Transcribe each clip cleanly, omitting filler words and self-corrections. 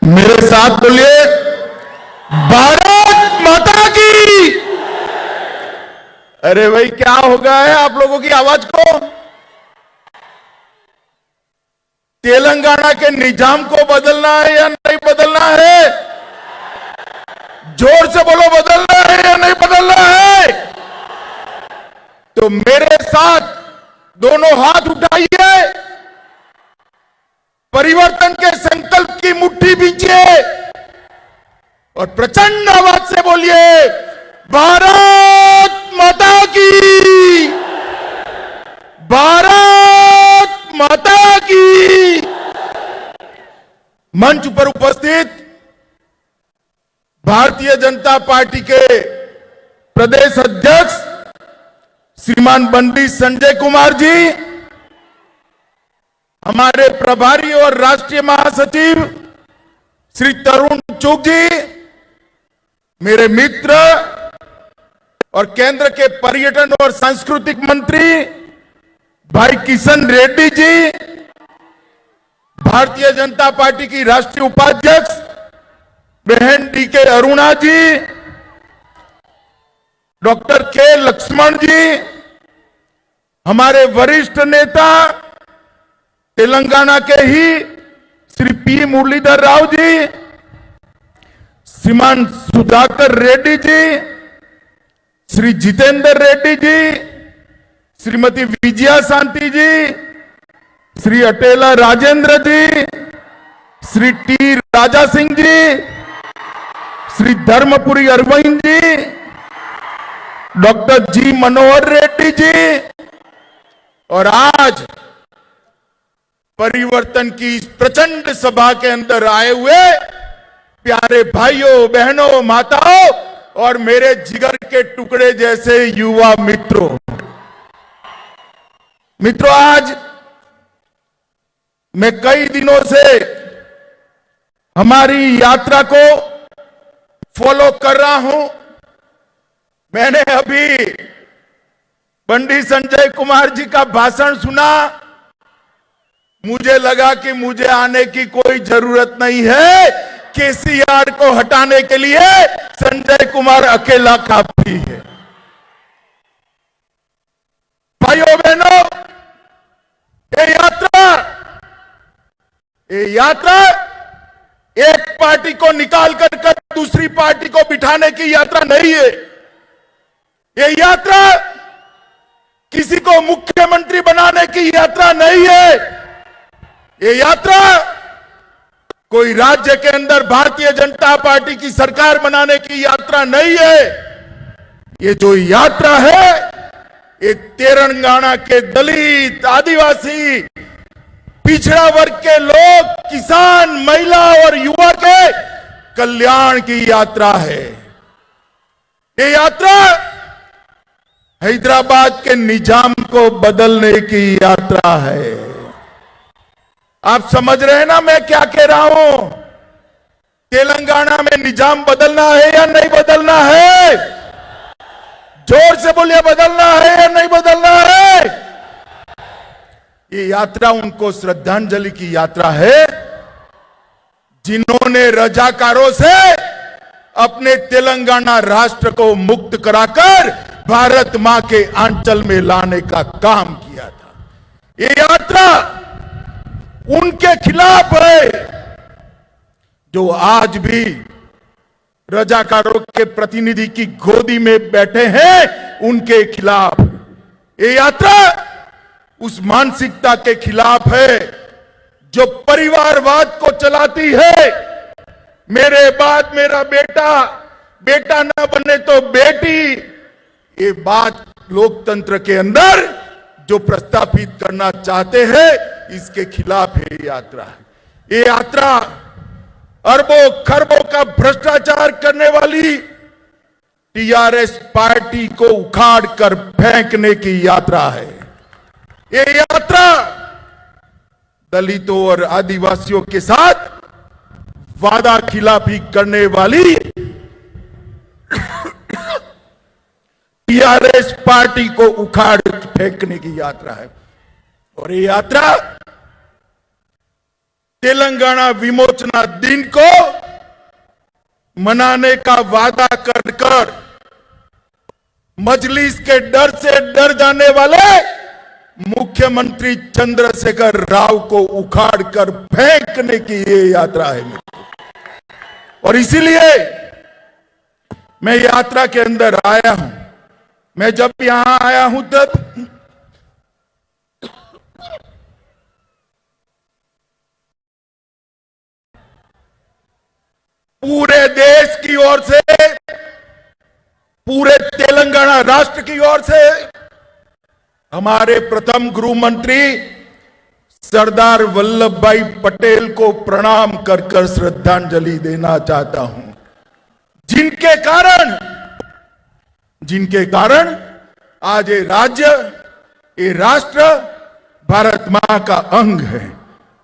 मेरे साथ बोलिए, भारत माता की। अरे भाई, क्या हो गया है आप लोगों की आवाज को? तेलंगाना के निजाम को बदलना है या नहीं बदलना है? जोर से बोलो, बदलना है या नहीं बदलना है? तो मेरे साथ दोनों हाथ उठाइए, परिवर्तन के संकल्प की मुट्ठी बींचिए और प्रचंड आवाज से बोलिए, भारत माता की, भारत माता की। मंच पर उपस्थित भारतीय जनता पार्टी के प्रदेश अध्यक्ष श्रीमान बंडी संजय कुमार जी, हमारे प्रभारी और राष्ट्रीय महासचिव श्री तरुण चुग जी, मेरे मित्र और केंद्र के पर्यटन और सांस्कृतिक मंत्री भाई किशन रेड्डी जी, भारतीय जनता पार्टी की राष्ट्रीय उपाध्यक्ष बहन डी.के. अरुणा जी, डॉक्टर के. लक्ष्मण जी, हमारे वरिष्ठ नेता तेलंगाना के ही श्री पी. मुरलीधर राव जी, श्रीमान सुधाकर रेड्डी जी, श्री जितेंद्र रेड्डी जी, श्रीमती विजया शांति जी, श्री अटेला राजेंद्र जी, श्री टी. राजा सिंह जी, श्री धर्मपुरी अरविंद जी, डॉक्टर जी. मनोहर रेड्डी जी, और आज परिवर्तन की इस प्रचंड सभा के अंदर आए हुए प्यारे भाइयों, बहनों, माताओं और मेरे जिगर के टुकड़े जैसे युवा मित्रों, आज मैं कई दिनों से हमारी यात्रा को फॉलो कर रहा हूं। मैंने अभी बंडी संजय कुमार जी का भाषण सुना, मुझे लगा कि मुझे आने की कोई जरूरत नहीं है, केसीआर को हटाने के लिए संजय कुमार अकेला काफी है। भाइयों बहनों, ये यात्रा एक पार्टी को निकाल कर दूसरी पार्टी को बिठाने की यात्रा नहीं है। ये यात्रा किसी को मुख्यमंत्री बनाने की यात्रा नहीं है। ये यात्रा कोई राज्य के अंदर भारतीय जनता पार्टी की सरकार बनाने की यात्रा नहीं है। ये जो यात्रा है, ये तेलंगाना के दलित, आदिवासी, पिछड़ा वर्ग के लोग, किसान, महिला और युवा के कल्याण की यात्रा है। ये यात्रा हैदराबाद के निजाम को बदलने की यात्रा है। आप समझ रहे हैं ना मैं क्या कह रहा हूं? तेलंगाना में निजाम बदलना है या नहीं बदलना है? जोर से बोलिए, बदलना है या नहीं बदलना है? ये यात्रा उनको श्रद्धांजलि की यात्रा है जिन्होंने रजाकारों से अपने तेलंगाना राष्ट्र को मुक्त कराकर भारत मां के आंचल में लाने का काम किया था। ये यात्रा उनके खिलाफ है जो आज भी रजाकारों के प्रतिनिधि की गोदी में बैठे हैं, उनके खिलाफ। ये यात्रा उस मानसिकता के खिलाफ है जो परिवारवाद को चलाती है। मेरे बाद मेरा बेटा, बेटा न बने तो बेटी, ये बात लोकतंत्र के अंदर जो प्रस्तापित करना चाहते हैं, इसके खिलाफ है ये यात्रा। ये यात्रा अरबों खरबों का भ्रष्टाचार करने वाली टीआरएस पार्टी को उखाड़ कर फेंकने की यात्रा है। ये यात्रा दलितों और आदिवासियों के साथ वादा खिलाफी करने वाली टीआरएस पार्टी को उखाड़ फेंकने की यात्रा है। और ये यात्रा तेलंगाना विमोचना दिन को मनाने का वादा कर मजलिस के डर से डर जाने वाले मुख्यमंत्री चंद्रशेखर राव को उखाड़कर फेंकने की ये यात्रा है। और इसीलिए मैं यात्रा के अंदर आया हूं। मैं जब यहां आया हूं तब पूरे देश की ओर से, पूरे तेलंगाना राष्ट्र की ओर से हमारे प्रथम गृह मंत्री सरदार वल्लभ भाई पटेल को प्रणाम कर श्रद्धांजलि देना चाहता हूं, जिनके कारण आज ये राज्य, ये राष्ट्र भारत मां का अंग है।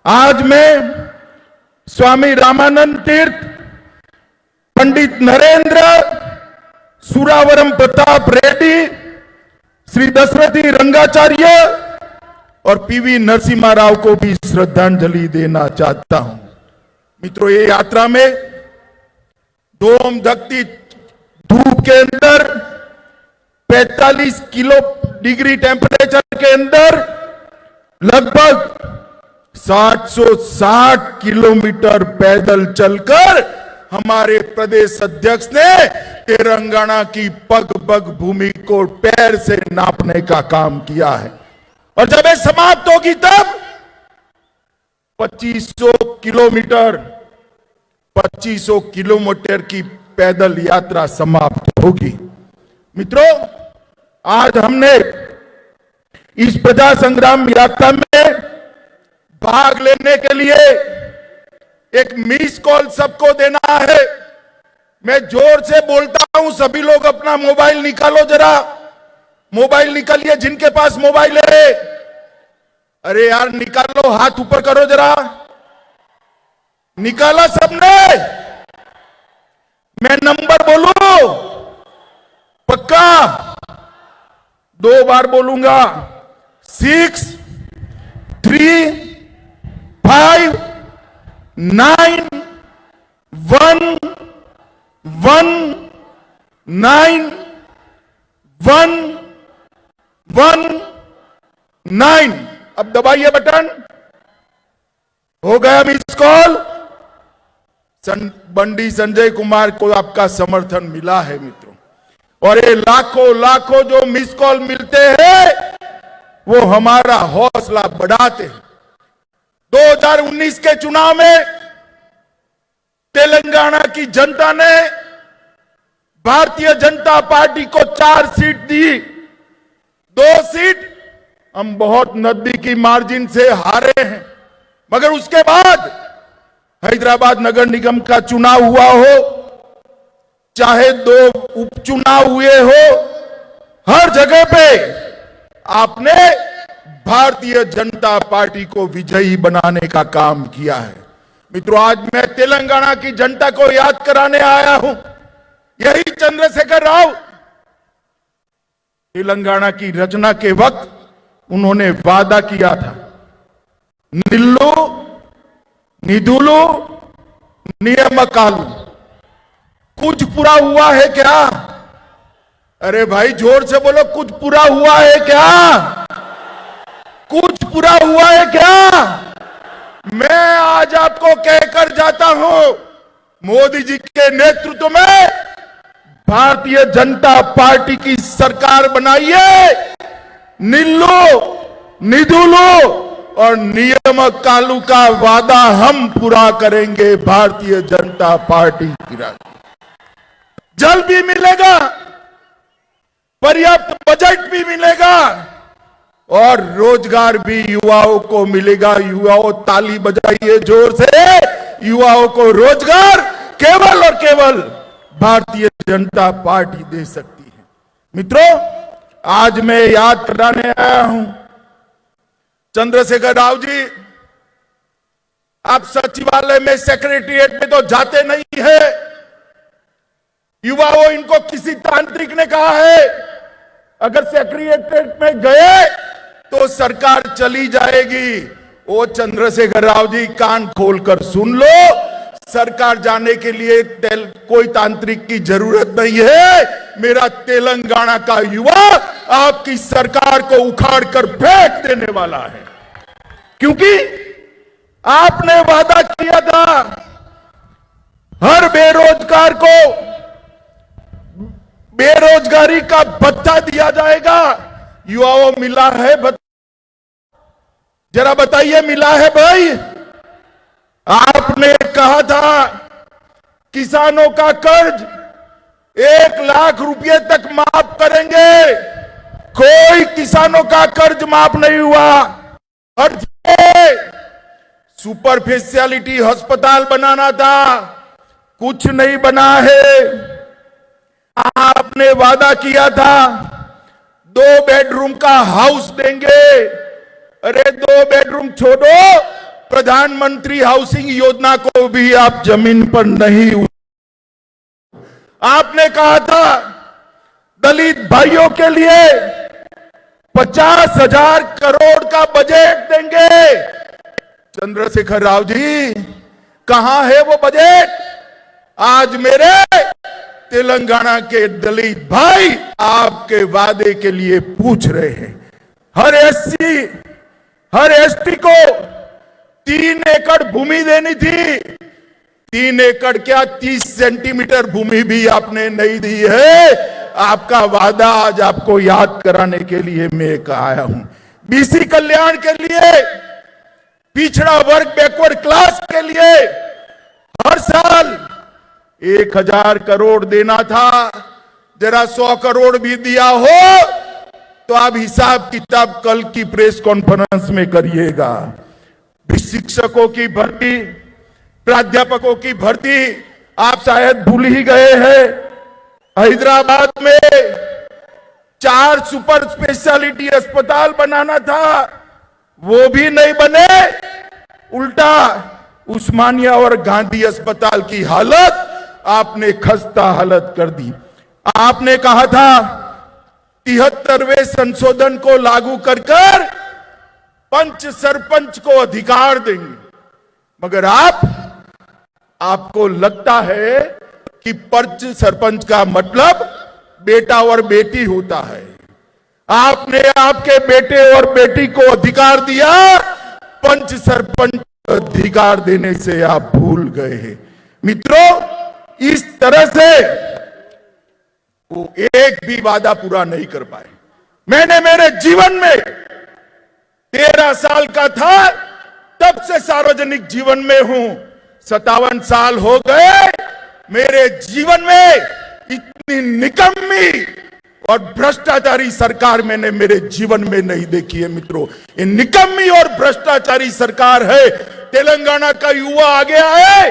आज मैं स्वामी रामानंद तीर्थ, पंडित नरेंद्र, सुरावरम प्रताप रेड्डी, श्री दशरथी रंगाचार्य और पीवी नरसिम्हा राव को भी श्रद्धांजलि देना चाहता हूं। मित्रों, ये यात्रा में धूम धकती धूप के अंदर 45 डिग्री टेम्परेचर के अंदर लगभग 760 किलोमीटर पैदल चलकर हमारे प्रदेश अध्यक्ष ने तेलंगाना की पग पग भूमि को पैर से नापने का काम किया है। और जब ये समाप्त होगी तब 2500 किलोमीटर की पैदल यात्रा समाप्त होगी। मित्रों, आज हमने इस प्रजा संग्राम यात्रा में भाग लेने के लिए एक मिस कॉल सबको देना है। मैं जोर से बोलता हूं, सभी लोग अपना मोबाइल निकालो, जरा मोबाइल निकालिए जिनके पास मोबाइल है। अरे यार निकालो, हाथ ऊपर करो जरा। निकाला सबने? मैं नंबर बोलूं? पक्का 2 बार बोलूंगा। 6 3 5 9 1 1 9 1 1 9। अब दबाइए बटन। हो गया मिस कॉल। बंडी संजय कुमार को आपका समर्थन मिला है मित्रों। और ये लाखों जो मिस कॉल मिलते हैं वो हमारा हौसला बढ़ाते हैं। 2019 के चुनाव में तेलंगाना की जनता ने भारतीय जनता पार्टी को 4 सीट दी। 2 सीट हम बहुत नजदीकी मार्जिन से हारे हैं, मगर उसके बाद हैदराबाद नगर निगम का चुनाव हुआ हो, चाहे 2 उपचुनाव हुए हो, हर जगह पे आपने भारतीय जनता पार्टी को विजयी बनाने का काम किया है। मित्रों, आज मैं तेलंगाना की जनता को याद कराने आया हूं। यही चंद्रशेखर राव तेलंगाना की रचना के वक्त उन्होंने वादा किया था, निल्लू निधुलू नियमकालू। कुछ पूरा हुआ है क्या? अरे भाई जोर से बोलो, कुछ पूरा हुआ है क्या? कुछ पूरा हुआ है क्या? मैं आज आपको कहकर जाता हूं, मोदी जी के नेतृत्व में भारतीय जनता पार्टी की सरकार बनाइए। निल्लू निधुलू और नियमकालू का वादा हम पूरा करेंगे। भारतीय जनता पार्टी की जल भी मिलेगा, पर्याप्त बजट भी मिलेगा और रोजगार भी युवाओं को मिलेगा। युवाओं ताली बजाइए जोर से। युवाओं को रोजगार केवल और केवल भारतीय जनता पार्टी दे सकती है। मित्रों, आज मैं याद कराने आया हूं, चंद्रशेखर राव जी, आप सचिवालय में, सेक्रेटरिएट में तो जाते नहीं है। युवाओं, इनको किसी तांत्रिक ने कहा है अगर सेक्रेटरिएट में गए तो सरकार चली जाएगी। ओ चंद्रशेखर राव जी, कान खोलकर सुन लो, सरकार जाने के लिए कोई तांत्रिक की जरूरत नहीं है। मेरा तेलंगाना का युवा आपकी सरकार को उखाड़ कर फेंक देने वाला है, क्योंकि आपने वादा किया था हर बेरोजगार को बेरोजगारी का भत्ता दिया जाएगा। युवाओं, मिला है भत्ता? जरा बताइए, मिला है भाई? आपने कहा था किसानों का कर्ज 1 लाख रुपए तक माफ करेंगे, कोई किसानों का कर्ज माफ नहीं हुआ। और सुपर स्पेशलिटी अस्पताल बनाना था, कुछ नहीं बना है। आपने वादा किया था 2 बेडरूम का हाउस देंगे। अरे 2 बेडरूम छोड़ो, प्रधानमंत्री हाउसिंग योजना को भी आप जमीन पर नहीं। आपने कहा था दलित भाइयों के लिए 50,000 करोड़ का बजट देंगे। चंद्रशेखर राव जी, कहां है वो बजट? आज मेरे तेलंगाना के दलित भाई आपके वादे के लिए पूछ रहे हैं। हर एससी, हर एसटी को 3 एकड़ भूमि देनी थी। 3 एकड़ क्या, 30 सेंटीमीटर भूमि भी आपने नहीं दी है। आपका वादा आज आपको याद कराने के लिए मैं आया हूं। बीसी कल्याण के लिए, पिछड़ा वर्ग बैकवर्ड क्लास के लिए हर साल 1,000 करोड़ देना था। जरा 100 करोड़ भी दिया हो तो आप हिसाब किताब कल की प्रेस कॉन्फ्रेंस में करिएगा। शिक्षकों की भर्ती, प्राध्यापकों की भर्ती आप शायद भूल ही गए हैं। हैदराबाद में 4 सुपर स्पेशलिटी अस्पताल बनाना था, वो भी नहीं बने। उल्टा उस्मानिया और गांधी अस्पताल की हालत आपने खस्ता हालत कर दी। आपने कहा था 73वें संशोधन को लागू कर पंच सरपंच को अधिकार देंगे, मगर आपको लगता है कि पंच सरपंच का मतलब बेटा और बेटी होता है। आपने आपके बेटे और बेटी को अधिकार दिया, पंच सरपंच अधिकार देने से आप भूल गए हैं। मित्रों, इस तरह से वो एक भी वादा पूरा नहीं कर पाए। मैंने मेरे जीवन में 13 साल का था तब से सार्वजनिक जीवन में हूं, 57 साल हो गए। मेरे जीवन में इतनी निकम्मी और भ्रष्टाचारी सरकार मैंने मेरे जीवन में नहीं देखी है। मित्रों, ये निकम्मी और भ्रष्टाचारी सरकार है। तेलंगाना का युवा आगे आए,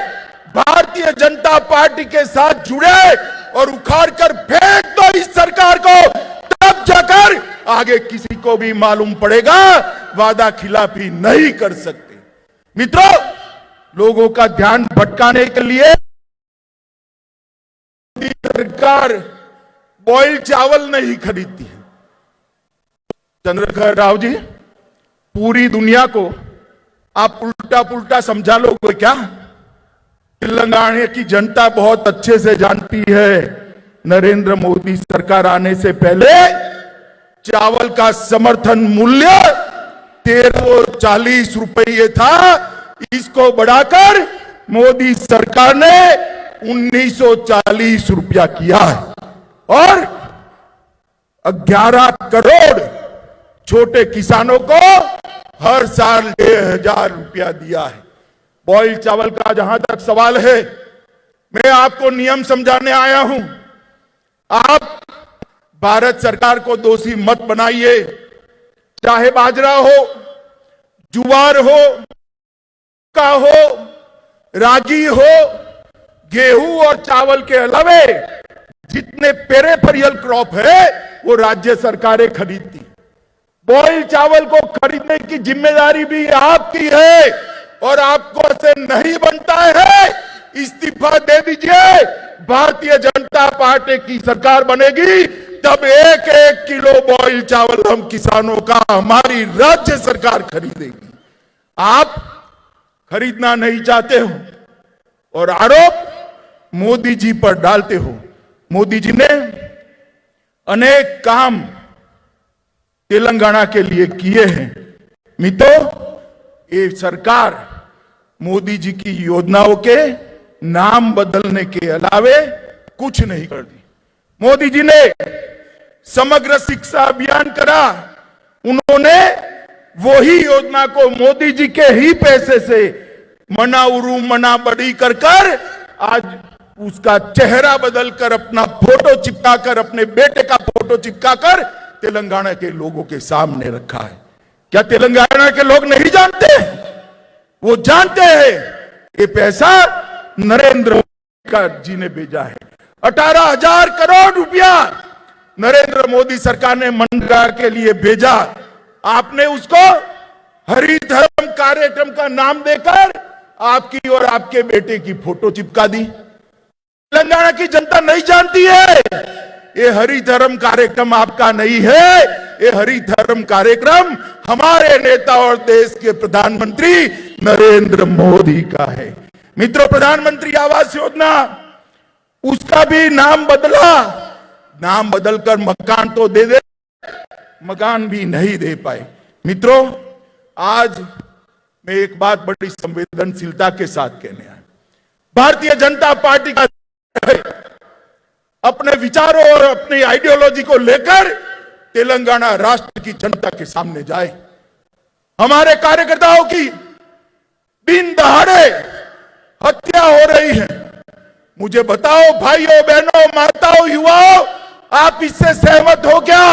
भारतीय जनता पार्टी के साथ जुड़े और उखाड़ कर फेंक दो इस सरकार को, तब जाकर आगे किसी को भी मालूम पड़ेगा वादा खिलाफी नहीं कर सकते। मित्रों, लोगों का ध्यान भटकाने के लिए सरकार बॉइल्ड चावल नहीं खरीदती है। चंद्रशेखर राव जी, पूरी दुनिया को आप उल्टा पुल्टा समझा लोगे क्या? तेलंगाना की जनता बहुत अच्छे से जानती है, नरेंद्र मोदी सरकार आने से पहले चावल का समर्थन मूल्य 1340 रुपये था। इसको बढ़ाकर मोदी सरकार ने 1940 रुपया किया है और 11 करोड़ छोटे किसानों को हर साल 1,000 रुपया दिया है। बॉइल्ड चावल का जहां तक सवाल है, मैं आपको नियम समझाने आया हूं। आप भारत सरकार को दोषी मत बनाइए। चाहे बाजरा हो, जुवार हो, का हो, रागी हो, गेहूं और चावल के अलावे जितने पेरिफेरल क्रॉप है वो राज्य सरकारें खरीदती। बॉइल्ड चावल को खरीदने की जिम्मेदारी भी आपकी है और आपको से नहीं बनता है। इस्तीफा दे दीजिए। भारतीय जनता पार्टी की सरकार बनेगी तब 1-1 किलो बॉइल्ड चावल हम किसानों का हमारी राज्य सरकार खरीदेगी। आप खरीदना नहीं चाहते हो और आरोप मोदी जी पर डालते हो। मोदी जी ने अनेक काम तेलंगाना के लिए किए हैं। मित्रों, ये सरकार मोदी जी की योजनाओं के नाम बदलने के अलावे कुछ नहीं कर दी। मोदी जी ने समग्र शिक्षा अभियान करा, उन्होंने वही योजना को मोदी जी के ही पैसे से मना उरू मना बड़ी कर आज उसका चेहरा बदलकर अपना फोटो चिपकाकर, अपने बेटे का फोटो चिपकाकर तेलंगाना के लोगों के सामने रखा है। क्या तेलंगाना के लोग नहीं जानते? वो जानते हैं ये पैसा नरेंद्र मोदी जी ने भेजा है। 18,000 करोड़ रुपया नरेंद्र मोदी सरकार ने मनरेगा के लिए भेजा। आपने उसको हरित कार्यक्रम का नाम देकर आपकी और आपके बेटे की फोटो चिपका दी। तेलंगाना की जनता नहीं जानती है ये हरित कार्यक्रम आपका नहीं है, ये हरित कार्यक्रम हमारे नेता और देश के प्रधानमंत्री नरेंद्र मोदी का है। मित्रों, प्रधानमंत्री आवास योजना उसका भी नाम बदला, नाम बदलकर मकान तो दे दे, मकान भी नहीं दे पाए। मित्रों, आज मैं एक बात बड़ी संवेदनशीलता के साथ कहने आया। भारतीय जनता पार्टी का अपने विचारों और अपनी आइडियोलॉजी को लेकर तेलंगाना राष्ट्र की जनता के सामने जाए। हमारे कार्यकर्ताओं की दिन दहाड़े हत्या हो रही है। मुझे बताओ भाइयों, बहनों, माताओं, युवाओं, आप इससे सहमत हो क्या?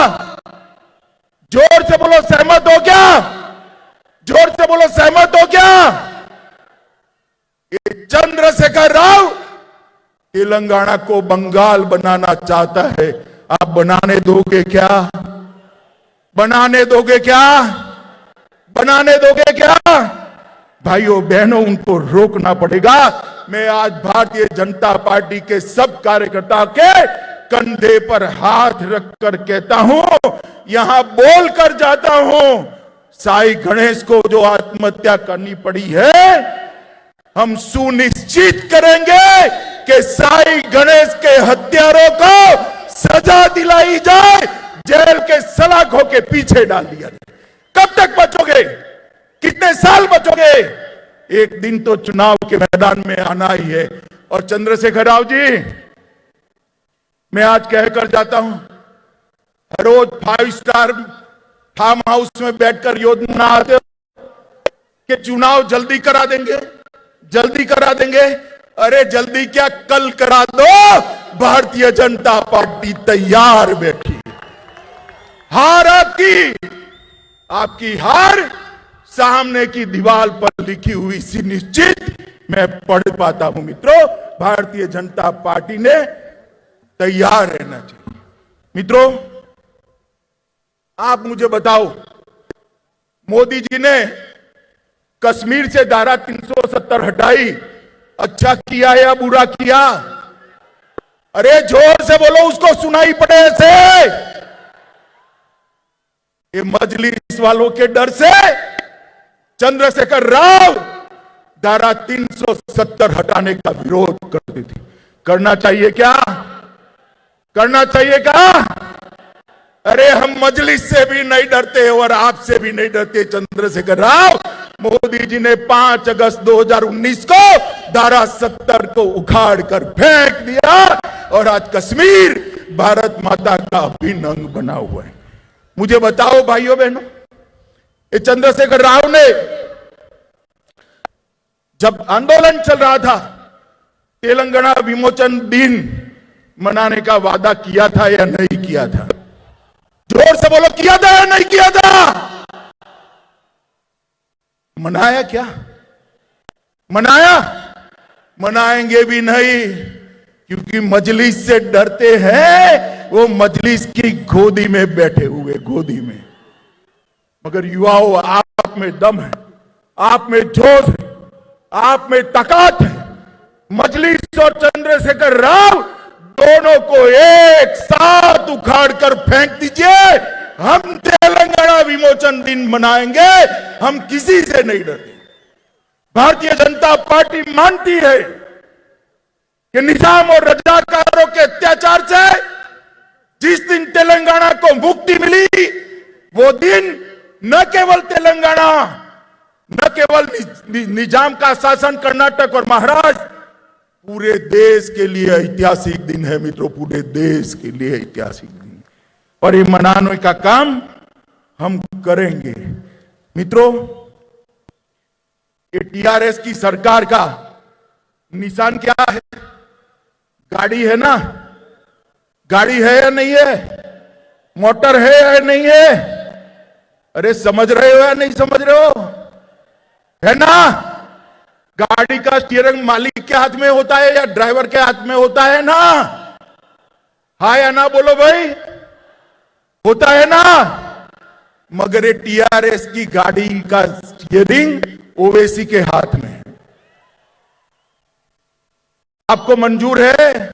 जोर से बोलो, सहमत हो क्या? जोर से बोलो, सहमत हो क्या? ये चंद्रशेखर राव तेलंगाना को बंगाल बनाना चाहता है। आप बनाने दोगे क्या? बनाने दोगे क्या? बनाने दोगे क्या? भाइयों बहनों, उनको रोकना पड़ेगा। मैं आज भारतीय जनता पार्टी के सब कार्यकर्ता के कंधे पर हाथ रखकर कहता हूं, यहां बोलकर जाता हूं, साई गणेश को जो आत्महत्या करनी पड़ी है, हम सुनिश्चित करेंगे कि साई गणेश के हत्यारों को सजा दिलाई जाए, जेल के सलाखों के पीछे डाल दिया जाए। कब तक बचोगे? कितने साल बचोगे? एक दिन तो चुनाव के मैदान में आना ही है। और चंद्रशेखर राव जी, मैं आज कहकर जाता हूं, हर रोज 5 स्टार फार्म हाउस में बैठकर योजना आते हो कि चुनाव जल्दी करा देंगे, जल्दी करा देंगे। अरे जल्दी क्या, कल करा दो। भारतीय जनता पार्टी तैयार बैठी। हार आपकी हार सामने की दीवार पर लिखी हुई सी निश्चित मैं पढ़ पाता हूं। मित्रों, भारतीय जनता पार्टी ने तैयार रहना चाहिए। मित्रों, आप मुझे बताओ, मोदी जी ने कश्मीर से धारा 370 हटाई, अच्छा किया या बुरा किया? अरे जोर से बोलो, उसको सुनाई पड़े ऐसे। ये मजलिस वालों के डर से चंद्रशेखर राव धारा 370 हटाने का विरोध करती थी। करना चाहिए क्या? करना चाहिए क्या? अरे हम मजलिस से भी नहीं डरते और आपसे भी नहीं डरते चंद्रशेखर राव। मोदी जी ने 5 अगस्त 2019 को धारा 70 को उखाड़ कर फेंक दिया और आज कश्मीर भारत माता का अभिन्न अंग बना हुआ है। मुझे बताओ भाइयों बहनों, ये चंद्रशेखर राव ने जब आंदोलन चल रहा था, तेलंगाना विमोचन दिन मनाने का वादा किया था या नहीं किया था? जोर से बोलो, किया था या नहीं किया था? मनाया क्या? मनाया? मनाएंगे भी नहीं, क्योंकि मजलिस से डरते हैं। वो मजलिस की गोदी में बैठे हुए, गोदी में। मगर युवाओं, आप में दम है, आप में जोश है, आप में ताकत है। मजलिस और चंद्रशेखर राव दोनों को एक साथ उखाड़ कर फेंक दीजिए। हम तेलंगाना विमोचन दिन मनाएंगे, हम किसी से नहीं डरते। भारतीय जनता पार्टी मानती है कि निजाम और रजाकारों के अत्याचार से जिस दिन तेलंगाना को मुक्ति मिली, वो दिन न केवल तेलंगाना, न केवल निजाम का शासन कर्नाटक और महाराष्ट्र, पूरे देश के लिए ऐतिहासिक दिन है मित्रों, पूरे देश के लिए ऐतिहासिक दिन। और ये मनाने का काम हम करेंगे मित्रों। ये टीआरएस की सरकार का निशान क्या है? गाड़ी है ना? गाड़ी है या नहीं है? मोटर है या नहीं है? अरे समझ रहे हो या नहीं समझ रहे हो? है ना? गाड़ी का स्टीयरिंग मालिक के हाथ में होता है या ड्राइवर के हाथ में होता है ना? हाँ या ना बोलो भाई, होता है ना? मगर ये टीआरएस की गाड़ी का स्टीयरिंग ओवैसी के हाथ में है। आपको मंजूर है?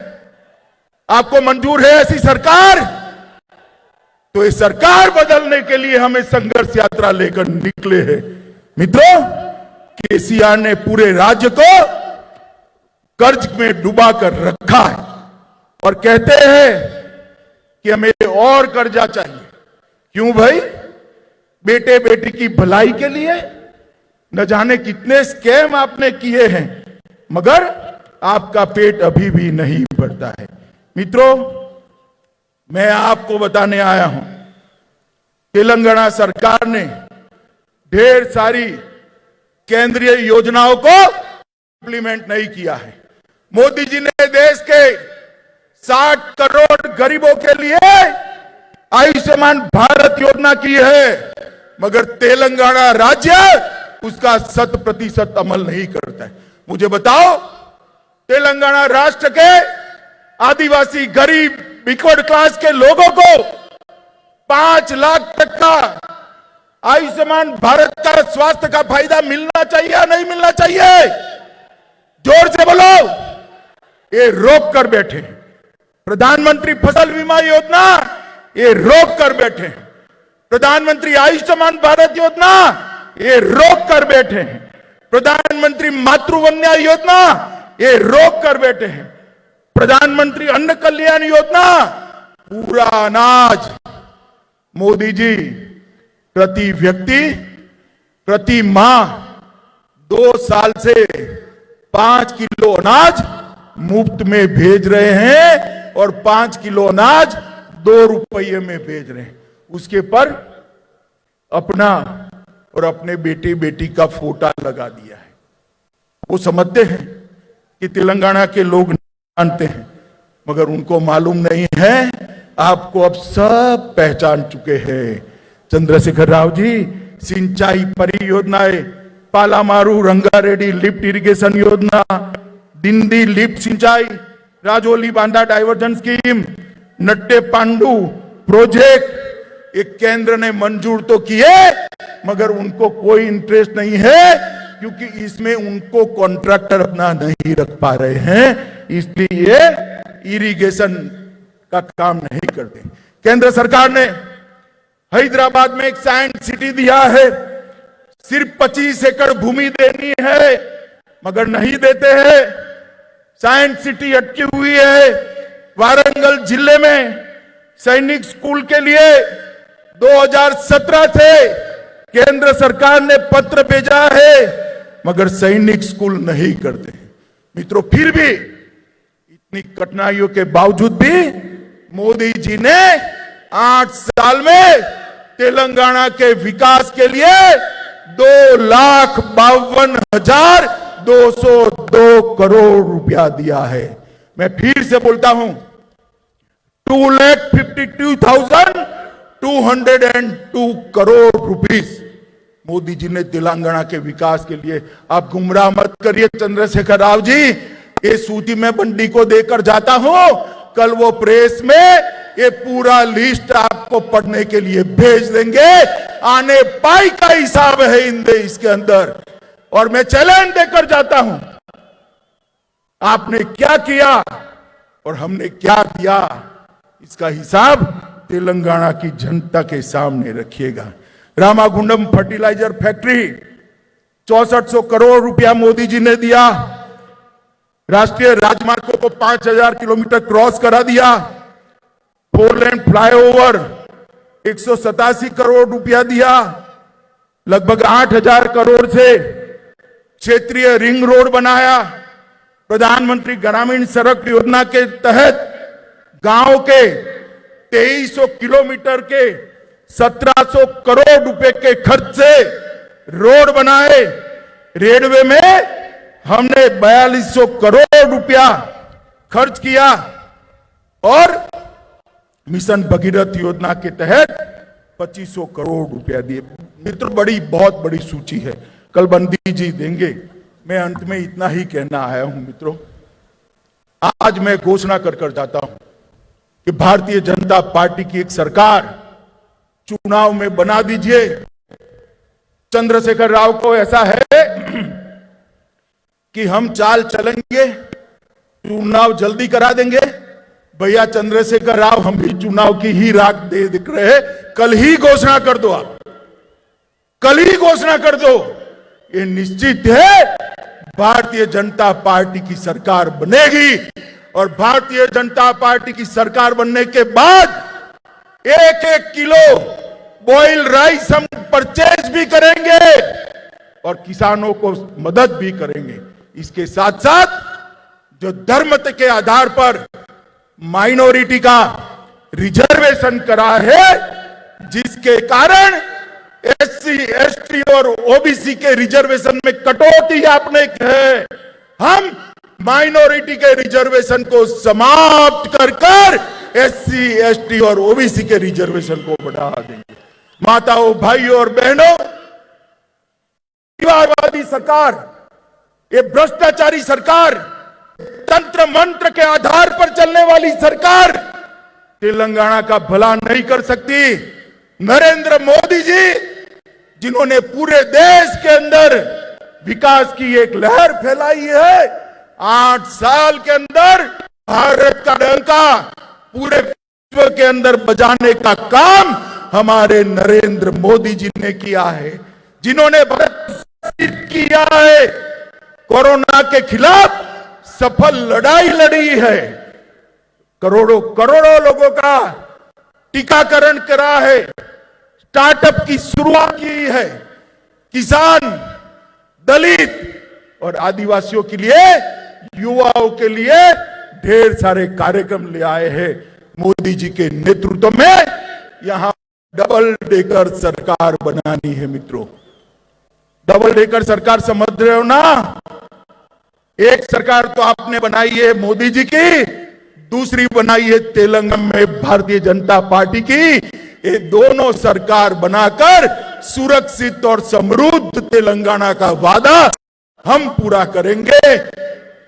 आपको मंजूर है ऐसी सरकार? तो ये सरकार बदलने के लिए हमें संघर्ष यात्रा लेकर निकले हैं मित्रों। केसीआर ने पूरे राज्य को कर्ज में डुबा कर रखा है और कहते हैं कि हमें और कर्जा चाहिए। क्यों भाई? बेटे बेटी की भलाई के लिए। न जाने कितने स्कैम आपने किए हैं, मगर आपका पेट अभी भी नहीं भरता है मित्रों। मैं आपको बताने आया हूं, तेलंगाना सरकार ने ढेर सारी केंद्रीय योजनाओं को इंप्लीमेंट नहीं किया है। मोदी जी ने देश के 60 करोड़ गरीबों के लिए आयुष्मान भारत योजना की है, मगर तेलंगाना राज्य उसका 100% अमल नहीं करता है। मुझे बताओ, तेलंगाना राष्ट्र के आदिवासी गरीब बैकवर्ड क्लास के लोगों को 5 लाख तक का आयुष्मान भारत का स्वास्थ्य का फायदा मिलना चाहिए या नहीं मिलना चाहिए? जोर से बोलो। ये रोक कर बैठे। प्रधानमंत्री फसल बीमा योजना, ये रोक कर बैठे। प्रधानमंत्री आयुष्मान भारत योजना, ये रोक कर बैठे हैं। प्रधानमंत्री मातृवंदना योजना, ये रोक कर बैठे हैं। प्रधानमंत्री अन्न कल्याण योजना, पूरा अनाज मोदी जी प्रति व्यक्ति प्रति माह 2 साल से 5 किलो अनाज मुफ्त में भेज रहे हैं और 5 किलो अनाज 2 रुपये में भेज रहे हैं। उसके पर अपना और अपने बेटे बेटी का फोटो लगा दिया है। वो समझते हैं कि तेलंगाना के लोग जानते हैं, मगर उनको मालूम नहीं है। आपको अब सब पहचान चुके हैं। चंद्रशेखर राव जी सिंचाई परियोजनाएं, पालामारू रंगारेड्डी लिफ्ट इरिगेशन योजना, दिंडी लिफ्ट सिंचाई, राजौली बांधा डाइवर्जन स्कीम, नट्टे पांडू प्रोजेक्ट, एक केंद्र ने मंजूर तो किए, मगर उनको कोई इंटरेस्ट नहीं है, क्योंकि इसमें उनको कॉन्ट्रैक्टर अपना नहीं रख पा रहे हैं, इसलिए इरिगेशन का काम नहीं करते। केंद्र सरकार ने हैदराबाद में एक साइंस सिटी दिया है, सिर्फ 25 एकड़ भूमि देनी है, मगर नहीं देते हैं। साइंस सिटी अटकी हुई है। वारंगल जिले में सैनिक स्कूल के लिए 2017 से केंद्र सरकार ने पत्र भेजा है, मगर सैनिक स्कूल नहीं करते। मित्रों, फिर भी इतनी कठिनाइयों के बावजूद भी मोदी जी ने 8 साल में तेलंगाना के विकास के लिए 2,52,202 करोड़ रुपया दिया है। मैं फिर से बोलता हूं, 2,52,202 करोड़ रुपीस मोदी जी ने तेलंगाना के विकास के लिए। आप गुमराह मत करिए चंद्रशेखर राव जी, ये सूची मैं बंडी को देकर जाता हूं, कल वो प्रेस में ये पूरा लिस्ट आपको पढ़ने के लिए भेज देंगे। आने पाई का हिसाब है इसके अंदर, और मैं चैलेंज देकर जाता हूं, आपने क्या किया और हमने क्या किया, इसका हिसाब तेलंगाना की जनता के सामने रखिएगा। रामागुंडम फर्टिलाइजर फैक्ट्री 6400 करोड़ रुपया मोदी जी ने दिया। राष्ट्रीय राजमार्गों को 5000 किलोमीटर क्रॉस करा दिया। 4 लेन फ्लाईओवर 187 करोड़ रुपया दिया। लगभग 8000 करोड़ से क्षेत्रीय रिंग रोड बनाया। प्रधानमंत्री ग्रामीण सड़क योजना के तहत गांव के 2300 किलोमीटर के 1700 करोड़ रुपए के खर्च से रोड बनाए। रेलवे में हमने 4200 करोड़ रुपया खर्च किया और मिशन भगीरथ योजना के तहत 2500 करोड़ रुपया दिए। मित्र, बहुत बड़ी सूची है, कल बंदी जी देंगे। मैं अंत में इतना ही कहना आया हूं मित्रों, आज मैं घोषणा कर जाता हूं कि भारतीय जनता पार्टी की एक सरकार चुनाव में बना दीजिए। चंद्रशेखर राव को ऐसा है कि हम चाल चलेंगे, चुनाव जल्दी करा देंगे। भैया चंद्रशेखर राव, हम भी चुनाव की ही राख दे दिख रहे, कल ही घोषणा कर दो। आप कल ही घोषणा कर दो। ये निश्चित है भारतीय जनता पार्टी की सरकार बनेगी और भारतीय जनता पार्टी की सरकार बनने के बाद 1-1 किलो बॉइल राइस हम परचेज भी करेंगे और किसानों को मदद भी करेंगे। इसके साथ साथ जो धर्म के आधार पर माइनॉरिटी का रिजर्वेशन करा है, जिसके कारण एससी, एसटी और ओबीसी के रिजर्वेशन में कटौती आपने की है, हम माइनॉरिटी के रिजर्वेशन को समाप्त कर एससी, एसटी और ओबीसी के रिजर्वेशन को बढ़ा देंगे। माताओं, भाइयों और बहनों, परिवारवादी सरकार, ये भ्रष्टाचारी सरकार, तंत्र मंत्र के आधार पर चलने वाली सरकार तेलंगाना का भला नहीं कर सकती। नरेंद्र मोदी जी, जिन्होंने पूरे देश के अंदर विकास की एक लहर फैलाई है, 8 साल के अंदर भारत का डंका पूरे विश्व के अंदर बजाने का काम हमारे नरेंद्र मोदी जी ने किया है, जिन्होंने भारत किया है, कोरोना के खिलाफ सफल लड़ाई लड़ी है, करोड़ों करोड़ों लोगों का टीकाकरण करा है, स्टार्टअप की शुरुआत की है, किसान, दलित और आदिवासियों के लिए, युवाओं के लिए ढेर सारे कार्यक्रम ले आए हैं। मोदी जी के नेतृत्व में यहां डबल डेकर सरकार बनानी है मित्रों। डबल डेकर सरकार समझ रहे हो ना? एक सरकार तो आपने बनाई है मोदी जी की, दूसरी बनाई है तेलंगाना में भारतीय जनता पार्टी की। ये दोनों सरकार बनाकर सुरक्षित और समृद्ध तेलंगाना का वादा हम पूरा करेंगे।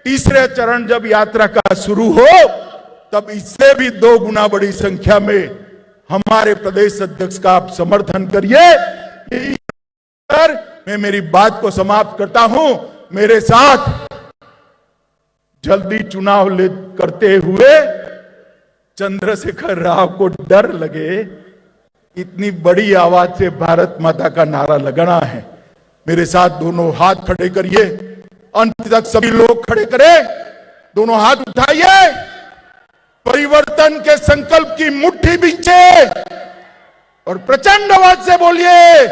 तीसरे चरण जब यात्रा का शुरू हो, तब इससे भी 2 गुना बड़ी संख्या में हमारे प्रदेश अध्यक्ष का आप समर्थन करिए। मैं मेरी बात को समाप्त करता हूं। मेरे साथ जल्दी चुनाव करते हुए चंद्रशेखर राव को डर लगे, इतनी बड़ी आवाज से भारत माता का नारा लगाना है। मेरे साथ दोनों हाथ खड़े करिए, अंत तक सभी लोग खड़े करें, दोनों हाथ उठाइए, परिवर्तन के संकल्प की मुट्ठी बींचे और प्रचंड आवाज से बोलिए,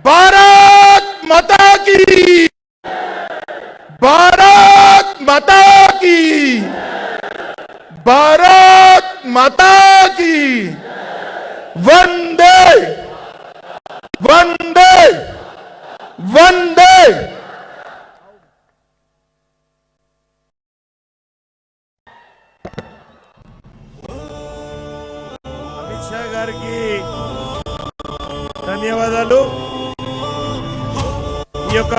भारत माता की, भारत माता की, भारत माता की, वंदे वंदे वंदे। అమిత్ షా గారికి ధన్యవాదాలు। ఈ యొక్క